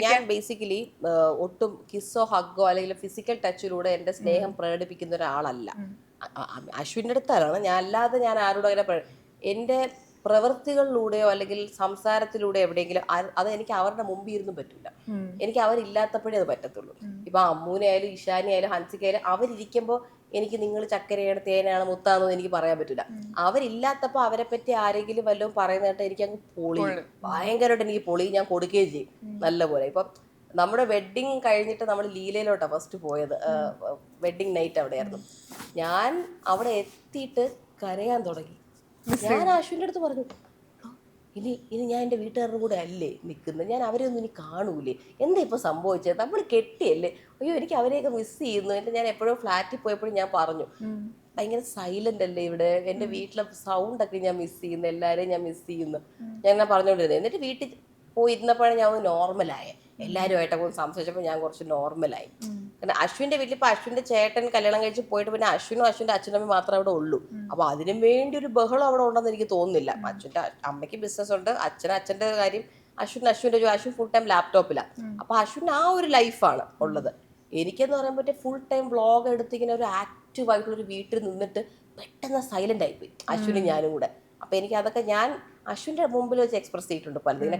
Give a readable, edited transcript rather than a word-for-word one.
ഞാൻ ബേസിക്കലി ഒട്ടും കിസ്സോ ഹഗ്ഗോ അല്ലെങ്കിൽ ഫിസിക്കൽ ടച്ചിലൂടെ എൻ്റെ സ്നേഹം പ്രകടിപ്പിക്കുന്ന ഒരാളല്ല. അശ്വിൻ്റെ അടുത്താണ് ഞാൻ, അല്ലാതെ ഞാൻ ആരോടും അങ്ങനെ എൻ്റെ പ്രവൃത്തികളിലൂടെയോ അല്ലെങ്കിൽ സംസാരത്തിലൂടെ എവിടെയെങ്കിലും അത് എനിക്ക് അവരുടെ മുമ്പിൽ ഇരുന്നും പറ്റില്ല. എനിക്ക് അവരില്ലാത്തപ്പോഴേ അത് പറ്റത്തുള്ളൂ. ഇപ്പൊ അമ്മൂനെ ആയാലും ഇഷാനി ആയാലും ഹൻസിക്കായാലും അവരിയ്ക്കുമ്പോൾ എനിക്ക് നിങ്ങൾ ചക്കരയാണ് തേനാണ് മുത്താണെന്ന് എനിക്ക് പറയാൻ പറ്റില്ല. അവരില്ലാത്തപ്പോൾ അവരെ പറ്റി ആരെങ്കിലും വല്ലതും പറയുന്നതായിട്ട് എനിക്ക് അങ്ങ് പൊളി, ഭയങ്കരമായിട്ട് എനിക്ക് പൊളി, ഞാൻ കൊടുക്കുകയും ചെയ്യും നല്ലപോലെ. ഇപ്പം നമ്മുടെ വെഡ്ഡിങ് കഴിഞ്ഞിട്ട് നമ്മൾ ലീലയിലോട്ടാണ് ഫസ്റ്റ് പോയത്. വെഡ്ഡിങ് നൈറ്റ് അവിടെയായിരുന്നു. ഞാൻ അവിടെ എത്തിയിട്ട് കരയാൻ തുടങ്ങി. ഞാൻ അശ്വിൻ്റെ അടുത്ത് പറഞ്ഞു, ഇനി ഇനി ഞാൻ എൻ്റെ വീട്ടുകാരുടെ കൂടെ അല്ലേ നിൽക്കുന്നത്, ഞാൻ അവരെ ഒന്നും ഇനി കാണൂലേ, എന്താ ഇപ്പോൾ സംഭവിച്ചത്, നമ്മൾ കെട്ടിയല്ലേ, അയ്യോ എനിക്ക് അവരെയൊക്കെ മിസ് ചെയ്യുന്നു. എന്നിട്ട് ഞാൻ എപ്പോഴും ഫ്ലാറ്റിൽ പോയപ്പോഴും ഞാൻ പറഞ്ഞു, ഭയങ്കര സൈലന്റ് അല്ലേ ഇവിടെ, എൻ്റെ വീട്ടിലെ സൗണ്ടൊക്കെ ഞാൻ മിസ് ചെയ്യുന്നു, എല്ലാവരെയും ഞാൻ മിസ് ചെയ്യുന്നു, ഞാൻ പറഞ്ഞുകൊണ്ടിരുന്നത്. എന്നിട്ട് വീട്ടിൽ പോയി ഇരുന്നപ്പോഴാണ് ഞാൻ ഒന്ന് നോർമലായ, എല്ലാവരുമായിട്ടൊക്കെ ഒന്ന് സംസാരിച്ചപ്പോൾ ഞാൻ കുറച്ച് നോർമലായി. കാരണം അശ്വിൻ്റെ വീട്ടിൽ ഇപ്പോൾ അശ്വിൻ്റെ ചേട്ടൻ കല്യാണം കഴിച്ച് പോയിട്ട് പിന്നെ അശ്വിനും അശ്വിൻ്റെ അച്ഛനമ്മയും മാത്രമേ അവിടെ ഉള്ളൂ. അപ്പോൾ അതിനു വേണ്ടി ഒരു ബഹളം അവിടെ ഉണ്ടെന്ന് എനിക്ക് തോന്നുന്നില്ല. അച്ഛൻ്റെ അമ്മയ്ക്ക് ബിസിനസ് ഉണ്ട്, അച്ഛൻ്റെ കാര്യം, അശ്വിൻ്റെ അശ്വിൻ ഫുൾ ടൈം ലാപ്ടോപ്പിലാണ്. അപ്പോൾ അശ്വിൻ ആ ഒരു ലൈഫാണ് ഉള്ളത്. എനിക്കെന്ന് പറയുമ്പോൾ ഫുൾ ടൈം വ്ളോഗ് എടുത്തിങ്ങനെ ഒരു ആക്റ്റീവ് ആയിട്ടുള്ളൊരു വീട്ടിൽ നിന്നിട്ട് പെട്ടെന്ന് സൈലന്റ് ആയിപ്പോയി അശ്വിനും ഞാനും കൂടെ. അപ്പോൾ എനിക്ക് അതൊക്കെ ഞാൻ അശ്വിൻ്റെ മുമ്പിൽ വെച്ച് എക്സ്പ്രസ് ചെയ്തിട്ടുണ്ട് പലതിനെ.